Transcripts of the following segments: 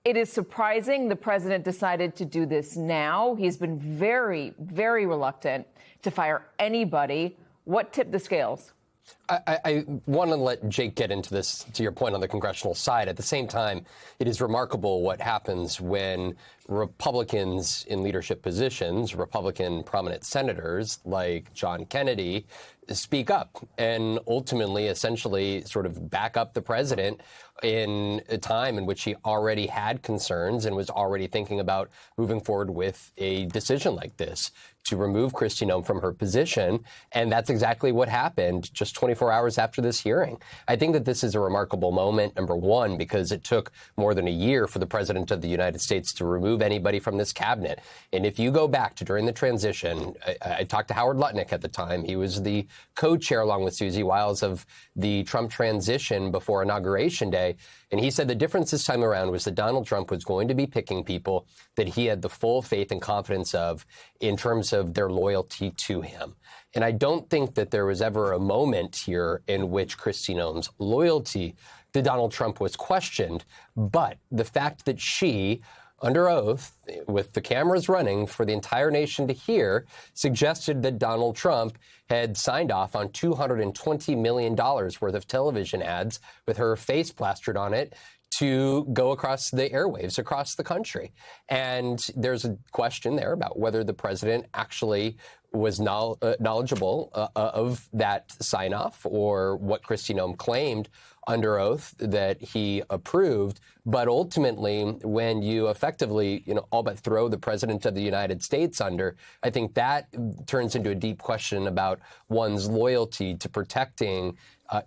It is surprising the president decided to do this now. He's been very, very reluctant to fire anybody. What tipped the scales? I want to let Jake get into this, to your point on the congressional side. At the same time, it is remarkable what happens when Republicans in leadership positions, Republican prominent senators like John Kennedy, speak up and ultimately essentially sort of back up the president in a time in which he already had concerns and was already thinking about moving forward with a decision like this to remove Kristi Noem from her position. And that's exactly what happened just 24 hours after this hearing. I think that this is a remarkable moment, number one, because it took more than a year for the president of the United States to remove anybody from this cabinet. And if you go back to during the transition, I talked to Howard Lutnick at the time. He was the co-chair, along with Susie Wiles, of the Trump transition before Inauguration Day. And he said the difference this time around was that Donald Trump was going to be picking people that he had the full faith and confidence of in terms of their loyalty to him. And I don't think that there was ever a moment here in which Kristi Noem's loyalty to Donald Trump was questioned. But the fact that she, under oath, with the cameras running for the entire nation to hear, suggested that Donald Trump had signed off on $220 million worth of television ads with her face plastered on it to go across the airwaves across the country. And there's a question there about whether the president actually was knowledgeable of that sign-off or what Kristi Noem claimed under oath that he approved. But ultimately, when you effectively, all but throw the president of the United States under, I think that turns into a deep question about one's loyalty to protecting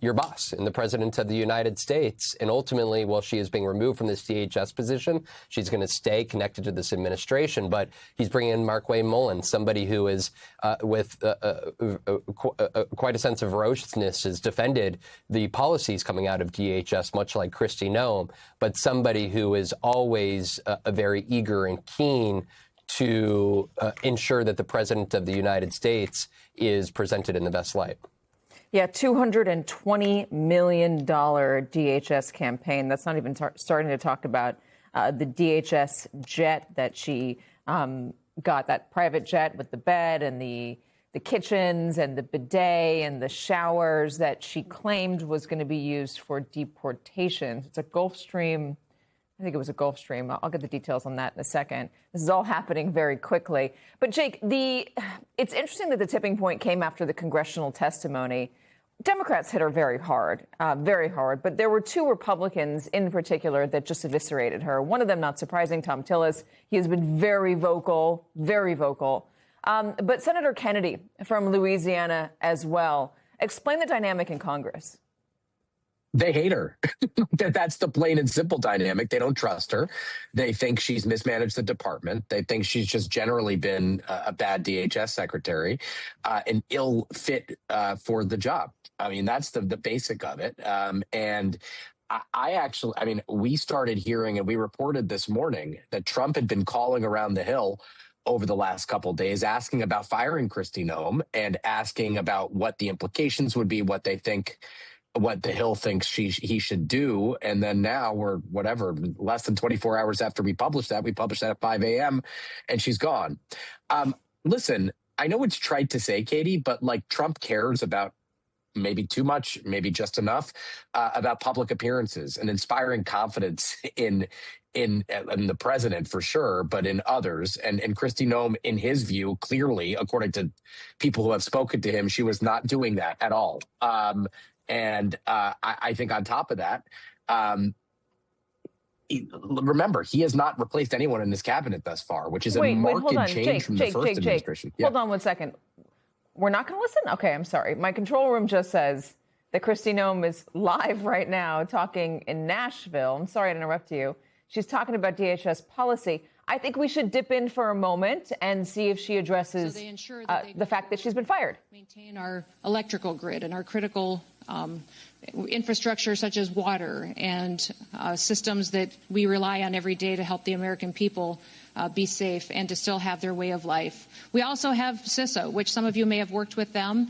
your boss and the president of the United States. And ultimately, while she is being removed from this DHS position, she's going to stay connected to this administration. But he's bringing in Markwayne Mullin, somebody who is with quite a sense of ferociousness, has defended the policies coming out of DHS, much like Kristi Noem, but somebody who is always very eager and keen to ensure that the president of the United States is presented in the best light. Yeah, $220 million DHS campaign. That's not even starting to talk about the DHS jet that she got, that private jet with the bed and the kitchens and the bidet and the showers that she claimed was going to be used for deportation. It's a Gulfstream. I think it was a Gulfstream. I'll get the details on that in a second. This is all happening very quickly. But, Jake, it's interesting that the tipping point came after the congressional testimony. Democrats hit her very hard. But there were two Republicans in particular that just eviscerated her. One of them, not surprising, Thom Tillis. He has been very vocal, very vocal. But Senator Kennedy from Louisiana as well. Explain the dynamic in Congress. They hate her. That's the plain and simple dynamic. They don't trust her. They think she's mismanaged the department. They think she's just generally been a bad DHS secretary, an ill fit for the job. I mean, that's the basic of it. And we started hearing, and we reported this morning, that Trump had been calling around the Hill over the last couple of days, asking about firing Kristi Noem and asking about what the implications would be, what the Hill thinks he should do. And then now we're less than 24 hours after we published that at 5 a.m. and she's gone. Listen, I know it's trite to say, Katie, but Trump cares about maybe too much, maybe just enough about public appearances and inspiring confidence in the president for sure, but in others. And Kristi Noem, in his view, clearly, according to people who have spoken to him, she was not doing that at all. And I think on top of that, remember, he has not replaced anyone in his cabinet thus far, which is a marked change from the first administration. Hold on 1 second. We're not going to listen? Okay, I'm sorry. My control room just says that Kristi Noem is live right now talking in Nashville. I'm sorry to interrupt you. She's talking about DHS policy. I think we should dip in for a moment and see if she addresses the fact that she's been fired. Maintain our electrical grid and our critical infrastructure such as water and systems that we rely on every day to help the American people be safe and to still have their way of life. We also have CISA, which some of you may have worked with them.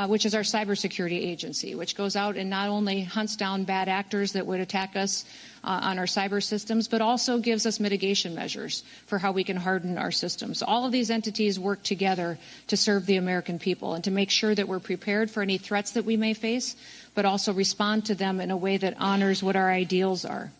which is our cybersecurity agency, which goes out and not only hunts down bad actors that would attack us on our cyber systems, but also gives us mitigation measures for how we can harden our systems. All of these entities work together to serve the American people and to make sure that we're prepared for any threats that we may face, but also respond to them in a way that honors what our ideals are.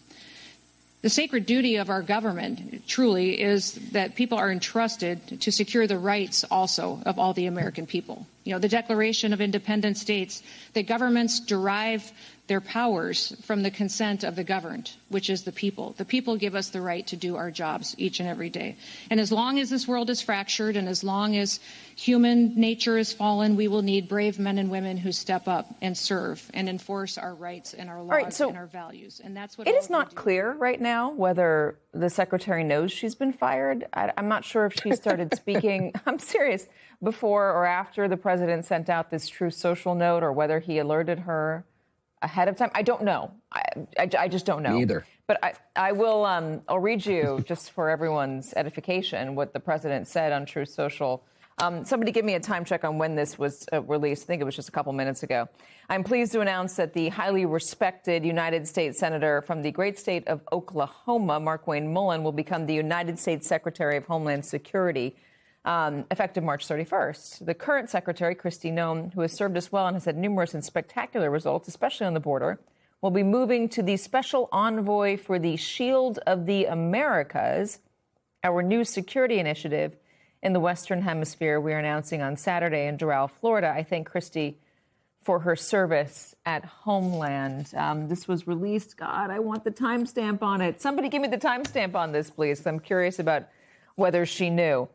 The sacred duty of our government truly is that people are entrusted to secure the rights also of all the American people. You know, the Declaration of Independence states that governments derive their powers from the consent of the governed, which is the people. The people give us the right to do our jobs each and every day. And as long as this world is fractured and as long as human nature is fallen, we will need brave men and women who step up and serve and enforce our rights and our laws and our values. And that's what it is not clear right now whether the secretary knows she's been fired. I'm not sure if she started speaking, I'm serious, before or after the president sent out this Truth Social note, or whether he alerted her ahead of time. I don't know. I just don't know. Me either. But I will. I'll read you, just for everyone's edification, what the president said on Truth Social. Somebody give me a time check on when this was released. I think it was just a couple minutes ago. I'm pleased to announce that the highly respected United States Senator from the great state of Oklahoma, Markwayne Mullin, will become the United States Secretary of Homeland Security effective March 31st. The current secretary, Kristi Noem, who has served us well and has had numerous and spectacular results, especially on the border, will be moving to the special envoy for the Shield of the Americas, our new security initiative in the Western Hemisphere we are announcing on Saturday in Doral, Florida. I thank Kristi for her service at Homeland. This was released. God, I want the timestamp on it. Somebody give me the timestamp on this, please. I'm curious about whether she knew.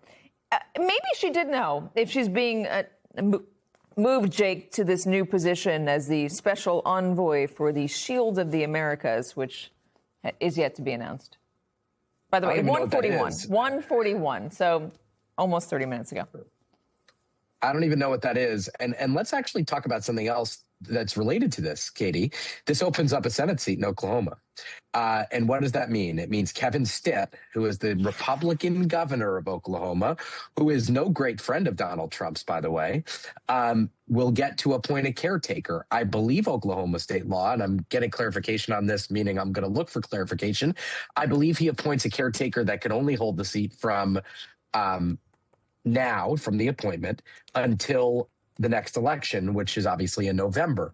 Maybe she did know if she's being moved, Jake, to this new position as the special envoy for the Shield of the Americas, which is yet to be announced. By the way, 1:41, so almost 30 minutes ago. I don't even know what that is. And let's actually talk about something else that's related to this, Katie. This opens up a Senate seat in Oklahoma. And what does that mean? It means Kevin Stitt, who is the Republican governor of Oklahoma, who is no great friend of Donald Trump's, by the way, will get to appoint a caretaker. I believe Oklahoma state law, and I'm getting clarification on this, meaning I'm going to look for clarification. I believe he appoints a caretaker that can only hold the seat from now, from the appointment, until the next election, which is obviously in November.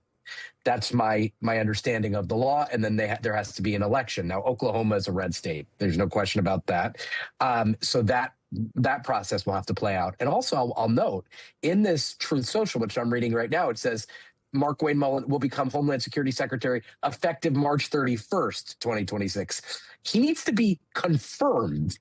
That's my understanding of the law. And then there has to be an election. Now, Oklahoma is a red state. There's no question about that. So that process will have to play out. And also, I'll note, in this Truth Social, which I'm reading right now, it says Markwayne Mullin will become Homeland Security Secretary effective March 31st, 2026. He needs to be confirmed.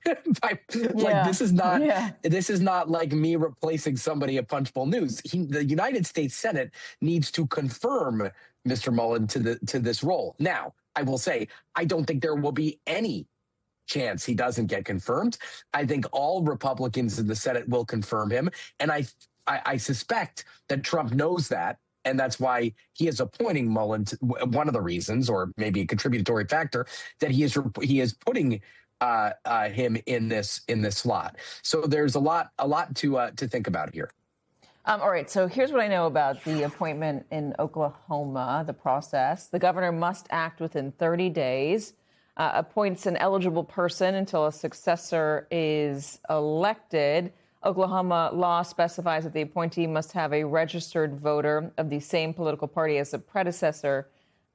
This is not like me replacing somebody at Punchbowl News. The United States Senate needs to confirm Mr. Mullin to this role. Now, I will say, I don't think there will be any chance he doesn't get confirmed. I think all Republicans in the Senate will confirm him. And I suspect that Trump knows that. And that's why he is appointing Mullin. One of the reasons, or maybe a contributory factor, that he is putting him in this slot. So there's a lot to think about here. All right. So here's what I know about the appointment in Oklahoma. The process: the governor must act within 30 days, appoints an eligible person until a successor is elected. Oklahoma law specifies that the appointee must have a registered voter of the same political party as the predecessor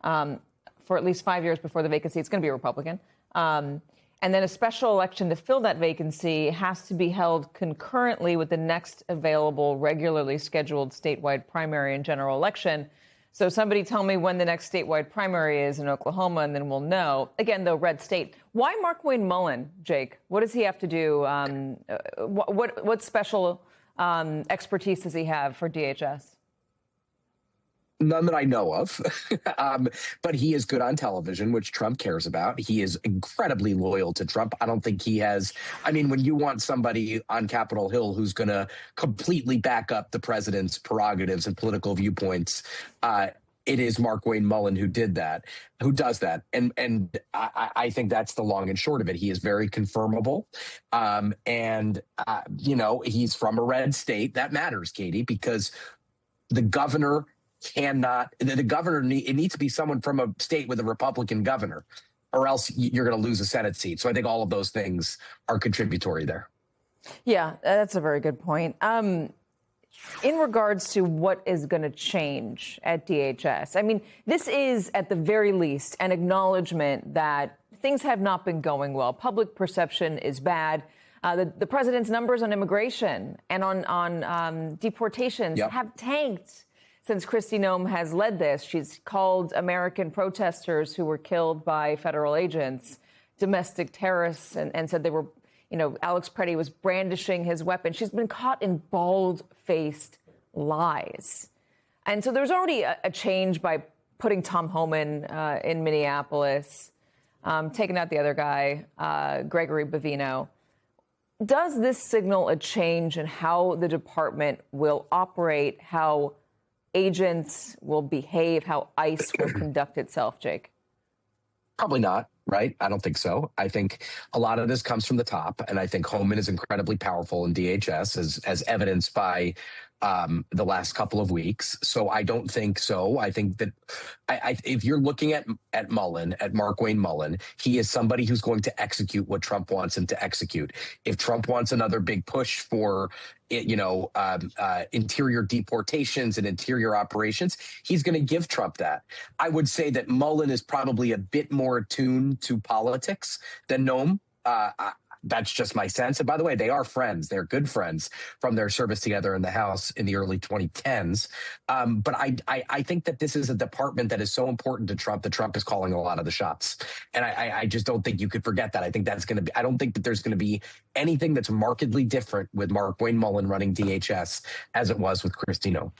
for at least 5 years before the vacancy. It's going to be a Republican. And then a special election to fill that vacancy has to be held concurrently with the next available regularly scheduled statewide primary and general election. So somebody tell me when the next statewide primary is in Oklahoma, and then we'll know. Again, though, red state. Why Markwayne Mullin, Jake? What does he have to do? What special expertise does he have for DHS? None that I know of, but he is good on television, which Trump cares about. He is incredibly loyal to Trump. I don't think he has. I mean, when you want somebody on Capitol Hill who's going to completely back up the president's prerogatives and political viewpoints, it is Markwayne Mullin who does that. And I think that's the long and short of it. He is very confirmable. He's from a red state. That matters, Katie, because The governor cannot, the governor, it needs to be someone from a state with a Republican governor, or else you're going to lose a Senate seat. So I think all of those things are contributory there. Yeah, that's a very good point. In regards to what is going to change at DHS, I mean, this is at the very least an acknowledgement that things have not been going well. Public perception is bad. The president's numbers on immigration and on deportations have tanked since Kristi Noem has led this. She's called American protesters who were killed by federal agents domestic terrorists and said they were, Alex Preddy was brandishing his weapon. She's been caught in bald-faced lies. And so there's already a change by putting Tom Homan in Minneapolis, taking out the other guy, Gregory Bavino. Does this signal a change in how the department will operate, how agents will behave, how ICE will conduct itself, Jake? Probably not, right? I don't think so. I think a lot of this comes from the top, and I think Homan is incredibly powerful in DHS, as evidenced by the last couple of weeks. So I don't think so. I think that if you're looking at Mullen, at Markwayne Mullen, he is somebody who's going to execute what Trump wants him to execute. If Trump wants another big push for interior deportations and interior operations, he's going to give Trump that. I would say that Mullen is probably a bit more attuned to politics than Noem. That's just my sense. And by the way, they are friends. They're good friends from their service together in the House in the early 2010s. But I think that this is a department that is so important to Trump that Trump is calling a lot of the shots. And I just don't think you could forget that. I think that's going to be, I don't think that there's going to be anything that's markedly different with Markwayne Mullen running DHS as it was with Kristi Noem.